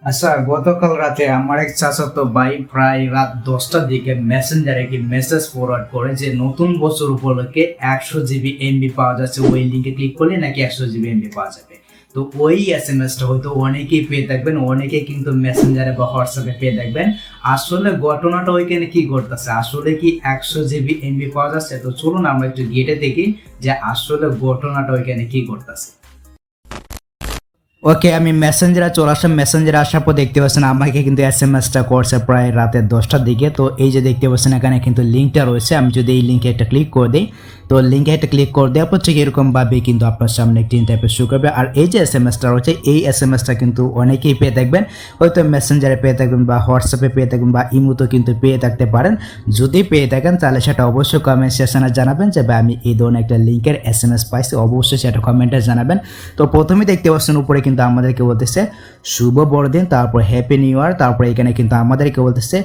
আচ্ছা, গতকাল রাতে আমার এক চাচাতো ভাই প্রায় রাত 10টার দিকে মেসেঞ্জারে কি মেসেজ ফরওয়ার্ড করে যে নতুন বছর উপলক্ষে 100 জিবি এমবি পাওয়া যাচ্ছে, ওই লিঙ্কে ক্লিক করলে নাকি 100 জিবি এমবি পাওয়া যাবে। তো ওই এসএমএসটা হয়তো অনেকেই পেয়ে থাকবেন, অনেকেই কিন্তু মেসেঞ্জারে বা হোয়াটসঅ্যাপে পেয়ে থাকবেন। আসলে ঘটনাটা ওইখানে কি ঘটতেছে, আসলে কি 100 জিবি এমবি পাওয়া যাচ্ছে? তো চলুন আমরা একটু গেটে দেখি যে আসলে ঘটনাটা ওইখানে কি ঘটতেছে। ওকে, আমি মেসেঞ্জারে চলে আসলাম। মেসেঞ্জারে আসার পর দেখতে পাচ্ছেন আমাকে কিন্তু এসএমএসটা করছে প্রায় রাতে 10টার দিকে। তো এই যে দেখতে পাচ্ছেন এখানে কিন্তু লিঙ্কটা রয়েছে, আমি যদি এই লিঙ্কে একটা ক্লিক করে দিই, তো লিঙ্কে একটা ক্লিক করে দেওয়ার পর ঠিক এরকমভাবে কিন্তু আপনার সামনে একটি ইন্টারফেস শো করবে। আর এই যে এসএমএসটা রয়েছে, এই এসএমএসটা কিন্তু অনেকেই পেয়ে থাকবেন, হয়তো মেসেঞ্জারে পেয়ে থাকবেন বা হোয়াটসঅ্যাপে পেয়ে থাকবেন বা ইমোতেও কিন্তু পেয়ে থাকতে পারেন। যদি পেয়ে থাকেন তাহলে সেটা অবশ্যই কমেন্ট সেকশনে জানাবেন যে ভাই আমি এই ধরনের একটা লিঙ্কের এসএমএস পাইছি, অবশ্যই সেটা কমেন্টে জানাবেন। তো প্রথমেই দেখতে পাচ্ছেন উপরে কিন্তু আমাদেরকে বলতেছে শুভ বড়দিন, তারপর হ্যাপি নিউ ইয়ার, তারপর এখানে কিন্তু আমাদেরকে বলতেছে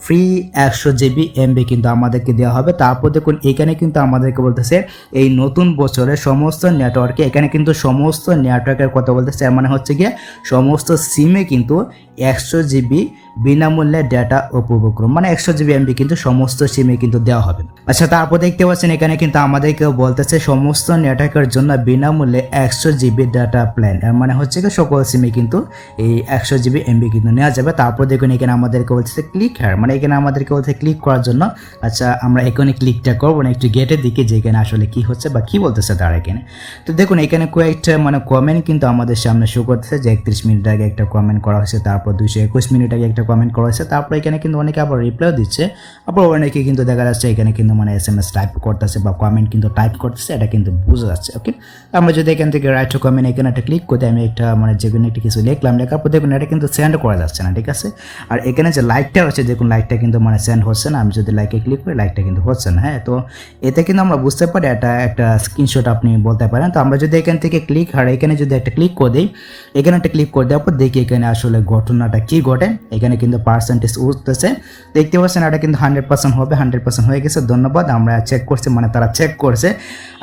ফ্রি 100 জিবি এমবি কিন্তু আমাদেরকে দেওয়া হবে। তারপর দেখুন এখানে কিন্তু আমাদেরকে বলতেছে এই নতুন বছরের সমস্ত নেটওয়ার্কে, এখানে কিন্তু সমস্ত নেটওয়ার্কের কথা বলতেছে, মানে হচ্ছে গিয়ে সমস্ত সিমে কিন্তু 100 জিবি বিনামূল্যে ডেটা উপভোগ করুন, মানে 100 জিবি এমবি কিন্তু সমস্ত সিমে কিন্তু দেওয়া হবে। আচ্ছা, তারপর দেখতে পাচ্ছেন এখানে কিন্তু আমাদেরকে বলতেছে সমস্ত নেটওয়ার্কের জন্য বিনামূল্যে 100 জিবি ডাটা প্ল্যান, মানে হচ্ছে কি সকল সিমে কিন্তু এই 100 জিবি এমবি কিন্তু নেওয়া যাবে। তারপর দেখুন এখানে আমাদেরকে বলতেছে ক্লিক হ্যার, মানে এখানে আমাদেরকে বলছে ক্লিক করার জন্য। আচ্ছা, আমরা এখানে ক্লিকটা করবো না, একটু গেটের দিকে যে এখানে আসলে কি হচ্ছে বা কি বলতেছে তারা এখানে। তো দেখুন এখানে কয়েকটা মানে কমেন্ট কিন্তু আমাদের সামনে শো করতেছে যে 31 মিনিট আগে একটা কমেন্ট করা হয়েছে, তারপর 221 মিনিট আগে একটা কমেন্ট করা হয়েছে, তারপর এখানে কিন্তু অনেকে আবার রিপ্লাইও দিচ্ছে, আবার অনেকে কিন্তু দেখা যাচ্ছে এখানে কিন্তু মানে এসএমএস টাইপ করতেছে বা কমেন্ট কিন্তু টাইপ করতেছে, এটা কিন্তু বোঝা যাচ্ছে। ওকে, আমরা যদি এখান থেকে রাইট টু কমেন্ট এখানে একটা ক্লিক করে আমি একটা মানে যে কোনো একটা কিছু লিখলাম, লেখার পর দেখুন এটা কিন্তু সেন্ড করা যাচ্ছে না, ঠিক আছে। আর এখানে যে লাইকটা হচ্ছে দেখুন লাইকটা কিন্তু মানে সেন্ড হচ্ছে না, আমি যদি লাইকে ক্লিক করি লাইকটা কিন্তু হচ্ছে না। হ্যাঁ, তো এতে কিন্তু আমরা বুঝতে পারি এটা একটা স্ক্রিনশট আপনি বলতে পারেন। তো আমরা যদি এখান থেকে ক্লিক আর এখানে যদি একটা ক্লিক করে দিই, এখানে একটা ক্লিক করে দেওয়ার পর দেখি এখানে আসলে ঘটনাটা কি ঘটে। এখানে কিন্তু পার্সেন্টেজ উঠতেছে, দেখতে পাচ্ছেন এটা কিন্তু 100% হবে, 100% হয়ে গেছে। ধন্যবাদ, আমরা চেক করছি, মানে তারা চেক করছে।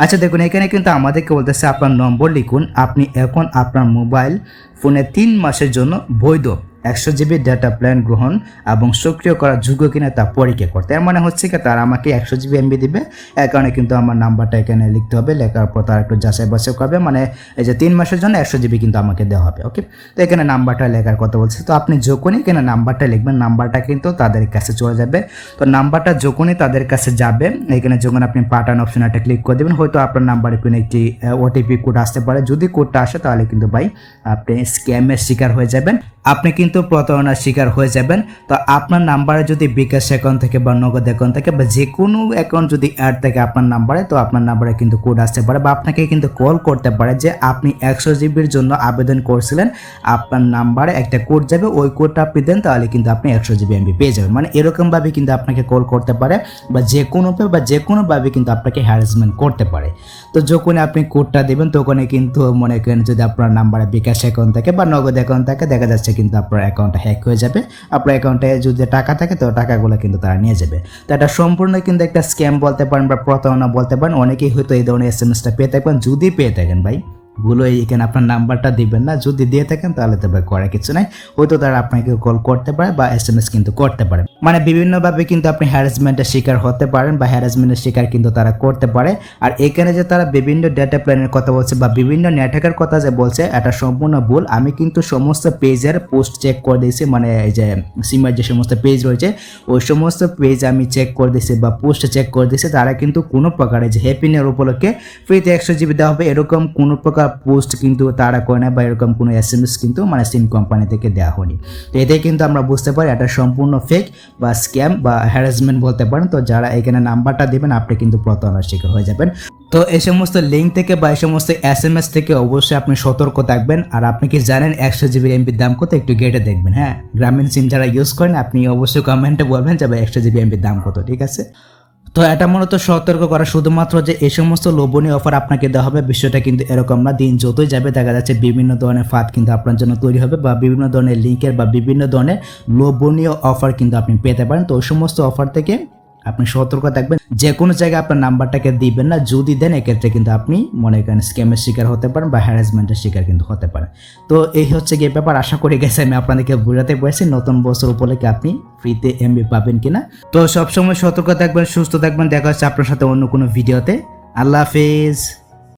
আচ্ছা দেখুন এখানে কিন্তু আমাদেরকে বলতেছে আপনার নম্বর লিখুন, আপনি এখন আপনার মোবাইল ফোনে 3 মাসের জন্য বৈধ 100 জিবি ডাটা প্ল্যান গ্রহণ এবং সক্রিয় করার যোগ্য কিনা তা পরীক্ষা করতে। এর মানে হচ্ছে কি তারা আমাকে 100 জিবি এমবি দিবে, এর কারণে কিন্তু আমার নাম্বারটা এখানে লিখতে হবে, লেখার পর তারা একটু যাচাই বাছাই করবে, মানে এই যে 3 মাসের জন্য 100 জিবি কিন্তু আমাকে দেওয়া হবে। ওকে, তো এখানে নাম্বারটা লেখার কথা বলছে, তো আপনি যখনই এখানে নাম্বারটা লিখবেন নাম্বারটা কিন্তু তাদের কাছে চলে যাবে। তো নাম্বারটা যখনই তাদের কাছে যাবে, এখানে যখন আপনি পাঠান অপশন একটা ক্লিক করে দেবেন, হয়তো আপনার নাম্বারে কোনো একটি ওটিপি কোড আসতে পারে, যদি কোডটা আসে তাহলে কিন্তু ভাই আপনি স্ক্যামের শিকার হয়ে যাবেন, আপনি কিন্তু প্রতারণার শিকার হয়ে যাবেন। তো আপনার নাম্বারে যদি বিকাশ অ্যাকাউন্ট থেকে বা নগদ অ্যাকাউন্ট থেকে বা যে কোনো অ্যাকাউন্ট যদি অ্যাড থাকে আপনার নাম্বারে, তো আপনার নাম্বারে কিন্তু কোড আসতে পারে বা আপনাকে কিন্তু কল করতে পারে যে আপনি 100 জিবির জন্য আবেদন করছিলেন, আপনার নাম্বারে একটা কোড যাবে, ওই কোডটা আপনি দেন তাহলে কিন্তু আপনি 100 জিবি এমবি পেয়ে যাবেন। মানে এরকমভাবে কিন্তু আপনাকে কল করতে পারে বা যে কোনোভাবে কিন্তু আপনাকে হ্যারাসমেন্ট করতে পারে। তো যখন আপনি কোডটা দেবেন তখনই কিন্তু মনে করেন যদি আপনার নাম্বারে বিকাশ অ্যাকাউন্ট থাকে বা নগদ অ্যাকাউন্ট থাকে, দেখা যাচ্ছে কিন্তু আপনার অ্যাকাউন্টটা হ্যাক হয়ে যাবে, আপনার অ্যাকাউন্টে যদি টাকা থাকে তো টাকাগুলো কিন্তু তারা নিয়ে যাবে। তো এটা সম্পূর্ণ কিন্তু একটা স্ক্যাম বলতে পারেন বা প্রতারণা বলতে পারেন। অনেকেই হয়তো এই ধরনের এসএমএসটা পেয়ে থাকবেন, যদি পেয়ে থাকেন ভাই ভুলো এখানে আপনার নাম্বারটা দিবেন না, যদি দিয়ে থাকেন তাহলে তো ভাই করার কিছু নাই, হয়তো তারা আপনাকে কল করতে পারে বা এসএমএস কিন্তু করতে পারে, মানে বিভিন্নভাবে কিন্তু আপনি হ্যারাসমেন্টের শিকার হতে পারেন বা হ্যারাসমেন্টের শিকার কিন্তু তারা করতে পারে। আর এখানে যে তারা বিভিন্ন ডেটা প্ল্যানের কথা বলছে বা বিভিন্ন নেটওয়ার্কের কথা যে বলছে এটা সম্পূর্ণ ভুল। আমি কিন্তু সমস্ত পেজের পোস্ট চেক করে দিয়েছি, মানে এই যে সিমের যে সমস্ত পেজ রয়েছে ওই সমস্ত পেজ আমি চেক করে দিয়েছি বা পোস্ট চেক করে দিয়েছি, তারা কিন্তু কোনো প্রকারে যে হ্যাপি নিউ ইয়ার উপলক্ষে ফ্রিতে 100 জিবি দেওয়া হবে এরকম কোনো প্রকার পোস্ট কিন্তু তারা করে না বা এরকম কোনো এসএমএস কিন্তু মানে সিম কোম্পানি থেকে দেওয়া হয়নি। তো এতে কিন্তু আমরা বুঝতে পারি এটা সম্পূর্ণ ফেক বা স্ক্যাম বা হ্যারাসমেন্ট বলতে পারেন। তো যারা এখানে নাম্বারটা দেবেন আপনি কিন্তু প্রতারণার শিকার হয়ে যাবেন। তো এই সমস্ত লিঙ্ক থেকে বা এই সমস্ত এসএমএস থেকে অবশ্যই আপনি সতর্ক থাকবেন। আর আপনি কি জানেন 100 জিবি এমবির দাম কত? একটু গেটে দেখবেন। হ্যাঁ, গ্রামীণ সিম যারা ইউজ করেন আপনি অবশ্যই কমেন্টে বলবেন যে 100 জিবি এমবির দাম কত, ঠিক আছে। তো এটা মূলত সতর্ক করা শুধুমাত্র যে এই সমস্ত লোভনীয় অফার আপনাকে দেওয়া হবে বিষয়টা কিন্তু এরকম না। দিন যতই যাবে দেখা যাচ্ছে বিভিন্ন ধরনের ফাঁদ কিন্তু আপনার জন্য তৈরি হবে বা বিভিন্ন ধরনের লিঙ্কের বা বিভিন্ন ধরনের লোভনীয় অফার কিন্তু আপনি পেতে পারেন। তো ওই সমস্ত অফার থেকে আপনি সতর্ক থাকবেন, যে কোনো জায়গায় আপনার নাম্বারটাকে দিবেন না, যদি দেন এক্ষেত্রে কিন্তু আপনি মনে করেন স্ক্যামের শিকার হতে পারেন বা হ্যারাসমেন্টের শিকার কিন্তু হতে পারেন। তো এই হচ্ছে গিয়ে ব্যাপার, আশা করি গেছে আমি আপনাদেরকে বোঝাতে পেরেছি নতুন বছর উপলক্ষে আপনি ফ্রিতে এমবি পাবেন কিনা। তো সবসময় সতর্ক থাকবেন, সুস্থ থাকবেন, দেখা হচ্ছে আপনার সাথে অন্য কোনো ভিডিওতে। আল্লাহ হাফেজ।